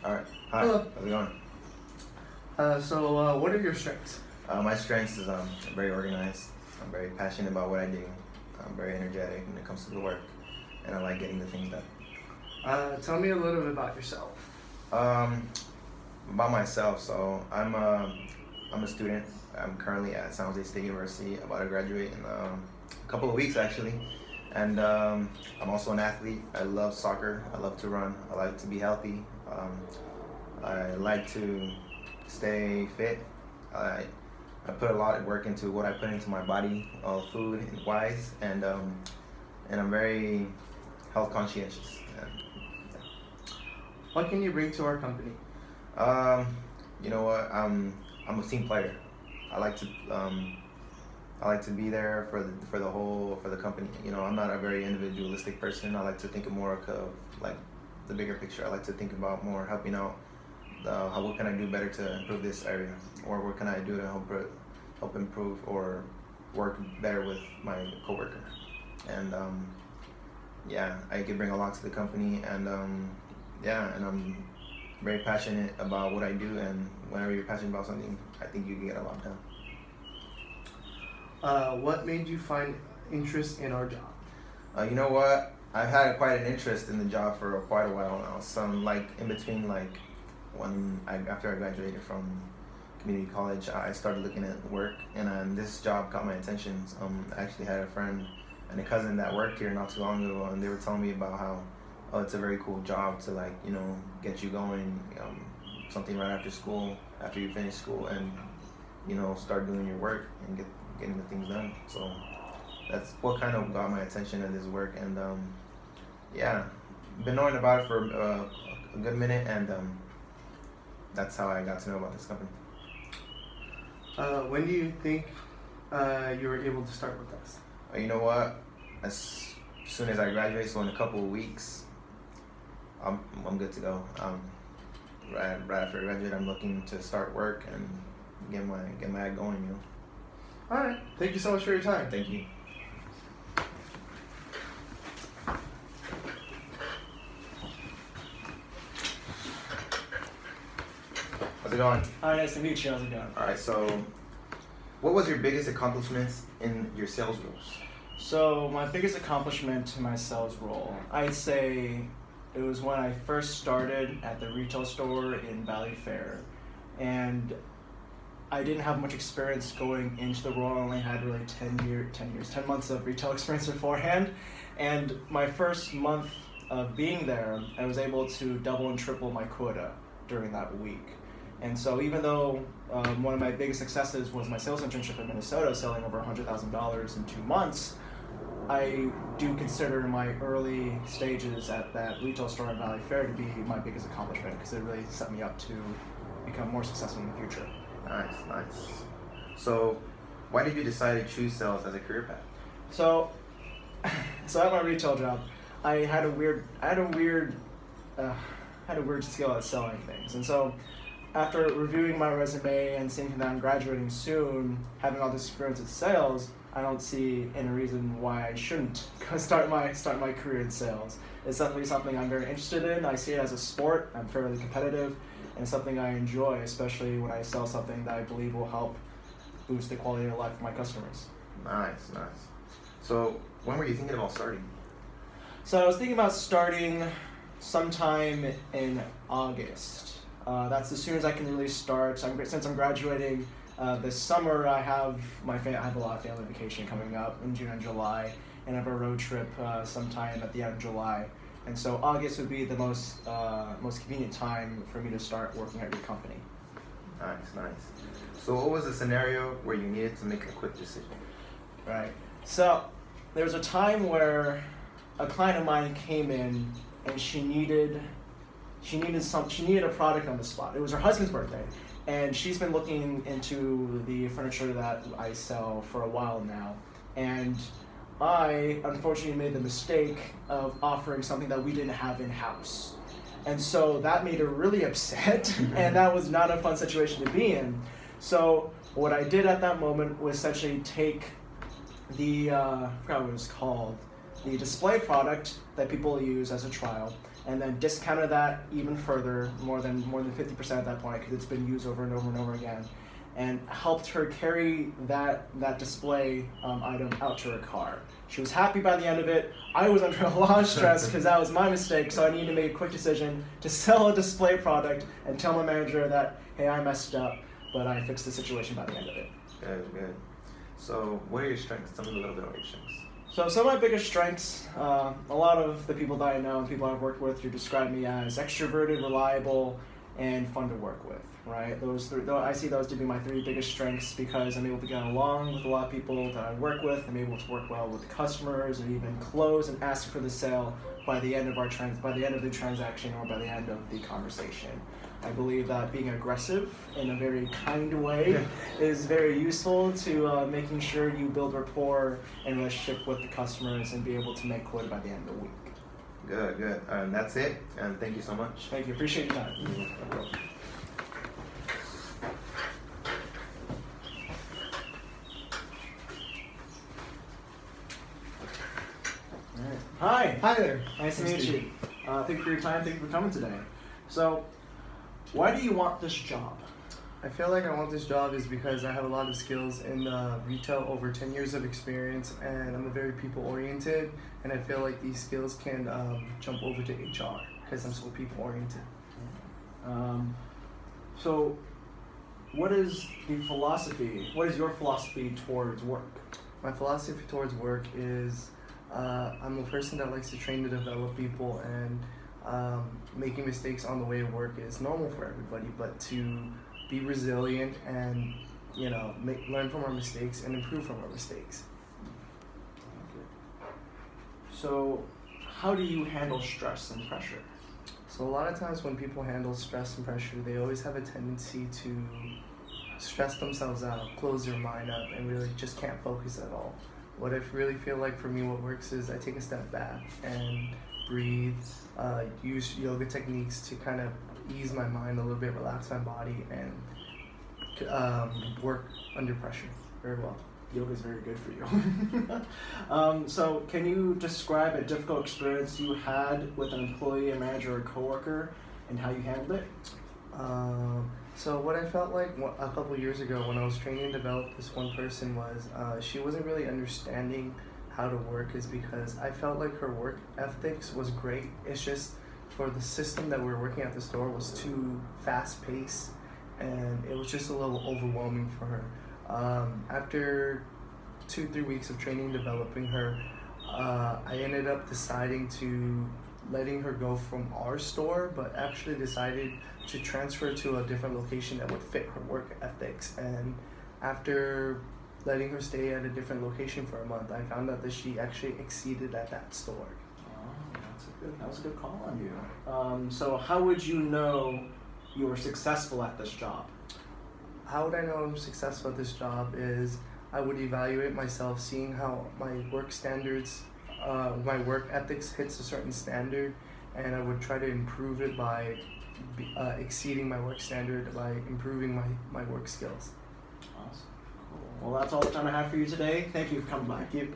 All right. Hi. Hello. How's it going? What are your strengths? My strengths is I'm very organized. I'm very passionate about what I do. I'm very energetic when it comes to the work, and I like getting the things done. Tell me a little bit about yourself. About myself, so I'm a student. I'm currently at San Jose State University, about to graduate in a couple of weeks actually. And I'm also an athlete. I love soccer. I love to run. I like to be healthy. I like to stay fit. I put a lot of work into what I put into my body, food wise, and I'm very health conscientious. And, What can you bring to our company? you know what? I'm a team player. I like to be there for the company. You know, I'm not a very individualistic person. I like to think of more of like the bigger picture. I like to think about more helping out. What can I do better to improve this area, or what can I do to help improve or work better with my coworker? And yeah, I can bring a lot to the company, and and I'm very passionate about what I do. And whenever you're passionate about something, I think you can get a lot done. What made you find interest in our job? You know what? I've had quite an interest in the job for quite a while now. Some like in between, like after I graduated from community college, I started looking at work, and this job caught my attention. I actually had a friend and a cousin that worked here not too long ago, and they were telling me about how it's a very cool job to get you going, something right after school, after you finish school, and start doing your work and getting the things done. So that's what kind of got my attention to this work, and been knowing about it for a good minute, and that's how I got to know about this company. When do you think you were able to start with us? You know what? As soon as I graduate, so in a couple of weeks, I'm good to go. Right after I graduate, I'm looking to start work and get my act going. All right. Thank you so much for your time. Thank you. How's it going? Hi, nice to meet you. How's it going? All right. So, what was your biggest accomplishments in your sales roles? So my biggest accomplishment in my sales role, I'd say it was when I first started at the retail store in Valley Fair, and I didn't have much experience going into the role. I only had really 10 months of retail experience beforehand, and my first month of being there, I was able to double and triple my quota during that week. And so even though one of my biggest successes was my sales internship in Minnesota, selling over $100,000 in 2 months, I do consider my early stages at that retail store in Valley Fair to be my biggest accomplishment, because it really set me up to become more successful in the future. Nice. So, why did you decide to choose sales as a career path? So at my retail job, I had a weird skill at selling things, and so after reviewing my resume and seeing that I'm graduating soon, having all this experience in sales, I don't see any reason why I shouldn't start my career in sales. It's definitely something I'm very interested in. I see it as a sport. I'm fairly competitive, and something I enjoy, especially when I sell something that I believe will help boost the quality of life of my customers. Nice. So, when were you thinking about starting? So I was thinking about starting sometime in August. That's as soon as I can really start. Since I'm graduating this summer, I have a lot of family vacation coming up in June and July, and I have a road trip sometime at the end of July. And so August would be the most convenient time for me to start working at your company. Nice. So what was the scenario where you needed to make a quick decision? Right. So there was a time where a client of mine came in and she needed a product on the spot. It was her husband's birthday, and she's been looking into the furniture that I sell for a while now. And I unfortunately made the mistake of offering something that we didn't have in-house. And so that made her really upset, and that was not a fun situation to be in. So what I did at that moment was essentially take I forgot what it was called, the display product that people use as a trial, and then discounted that even further, more than 50% at that point, because it's been used over and over and over again, and helped her carry that display item out to her car. She was happy by the end of it. I was under a lot of stress because that was my mistake, so I needed to make a quick decision to sell a display product and tell my manager that, hey, I messed up, but I fixed the situation by the end of it. Good. So what are your strengths? Tell me a little bit about your strengths. So some of my biggest strengths, a lot of the people that I know and people I've worked with, you describe me as extroverted, reliable, and fun to work with, right? I see those to be my 3 biggest strengths because I'm able to get along with a lot of people that I work with. I'm able to work well with customers and even close and ask for the sale by the end of the transaction or by the end of the conversation. I believe that being aggressive in a very kind way is very useful to making sure you build rapport and relationship with the customers and be able to make quota by the end of the week. Good. And that's it. And thank you so much. Thank you. Appreciate your time. Hi. Hi there. Nice to meet you. Thank you for your time. Thank you for coming today. So, why do you want this job? I feel like I want this job is because I have a lot of skills in retail, over 10 years of experience, and I'm a very people-oriented, and I feel like these skills can jump over to HR because I'm so people-oriented. So, what is your philosophy towards work? My philosophy towards work is I'm a person that likes to train and develop people, and making mistakes on the way of work is normal for everybody, but to be resilient and learn from our mistakes and improve from our mistakes. So, how do you handle stress and pressure? So a lot of times when people handle stress and pressure, they always have a tendency to stress themselves out, close their mind up, and really just can't focus at all. What I really feel like for me, what works is I take a step back and breathe, use yoga techniques to kind of ease my mind a little bit, relax my body, and work under pressure very well. Yoga is very good for you. So can you describe a difficult experience you had with an employee, a manager, or a coworker, and how you handled it? So what I felt like a couple years ago when I was training and developed this one person was she wasn't really understanding how to work, is because I felt like her work ethics was great. It's just for the system that we were working at the store was too fast paced, and it was just a little overwhelming for her. After 2-3 weeks of training and developing her, I ended up deciding to letting her go from our store, but actually decided to transfer to a different location that would fit her work ethics. And after letting her stay at a different location for a month, I found out that she actually exceeded at that store. Oh, that was a good call on you. So how would you know you were successful at this job? How would I know I'm successful at this job is I would evaluate myself, seeing how my work standards, my work ethics hits a certain standard, and I would try to improve it by exceeding my work standard by improving my work skills. Awesome. Cool. Well, that's all the time I have for you today. Thank you for coming by. Thank you.